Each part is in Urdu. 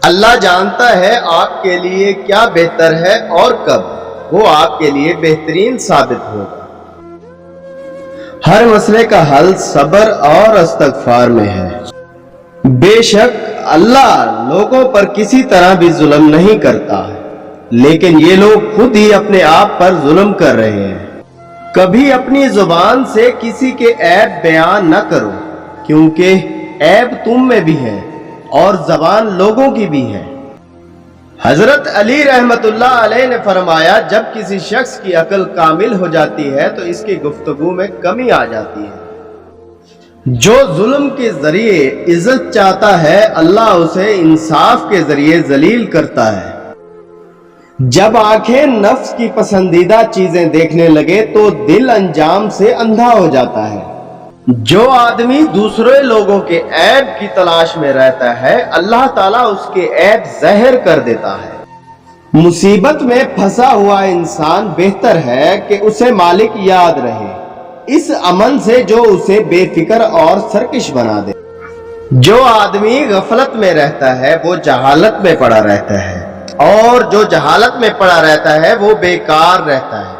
اللہ جانتا ہے آپ کے لیے کیا بہتر ہے اور کب وہ آپ کے لیے بہترین ثابت ہوگا۔ ہر مسئلے کا حل صبر اور استغفار میں ہے۔ بے شک اللہ لوگوں پر کسی طرح بھی ظلم نہیں کرتا ہے، لیکن یہ لوگ خود ہی اپنے آپ پر ظلم کر رہے ہیں۔ کبھی اپنی زبان سے کسی کے عیب بیان نہ کرو، کیونکہ عیب تم میں بھی ہے اور زبان لوگوں کی بھی ہے۔ حضرت علی رحمت اللہ علیہ نے فرمایا، جب کسی شخص کی عقل کامل ہو جاتی ہے تو اس کی گفتگو میں کمی آ جاتی ہے۔ جو ظلم کے ذریعے عزت چاہتا ہے، اللہ اسے انصاف کے ذریعے ذلیل کرتا ہے۔ جب آنکھیں نفس کی پسندیدہ چیزیں دیکھنے لگے تو دل انجام سے اندھا ہو جاتا ہے۔ جو آدمی دوسرے لوگوں کے عیب کی تلاش میں رہتا ہے، اللہ تعالیٰ اس کے عیب ظاہر کر دیتا ہے۔ مصیبت میں پھنسا ہوا انسان بہتر ہے کہ اسے مالک یاد رہے، اس امن سے جو اسے بے فکر اور سرکش بنا دے۔ جو آدمی غفلت میں رہتا ہے وہ جہالت میں پڑا رہتا ہے، اور جو جہالت میں پڑا رہتا ہے وہ بیکار رہتا ہے۔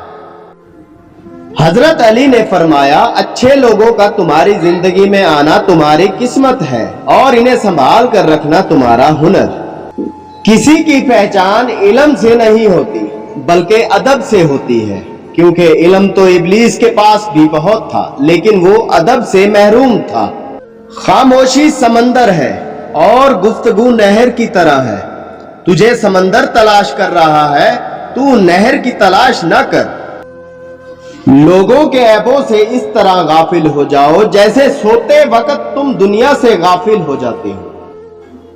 حضرت علی نے فرمایا، اچھے لوگوں کا تمہاری زندگی میں آنا تمہاری قسمت ہے اور انہیں سنبھال کر رکھنا تمہارا ہنر۔ کسی کی پہچان علم سے نہیں ہوتی بلکہ ادب سے ہوتی ہے، کیونکہ علم تو ابلیس کے پاس بھی بہت تھا لیکن وہ ادب سے محروم تھا۔ خاموشی سمندر ہے اور گفتگو نہر کی طرح ہے۔ تجھے سمندر تلاش کر رہا ہے، تو نہر کی تلاش نہ کر۔ لوگوں کے عیبوں سے اس طرح غافل ہو جاؤ جیسے سوتے وقت تم دنیا سے غافل ہو جاتے ہو۔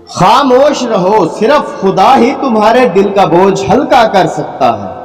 خاموش رہو، صرف خدا ہی تمہارے دل کا بوجھ ہلکا کر سکتا ہے۔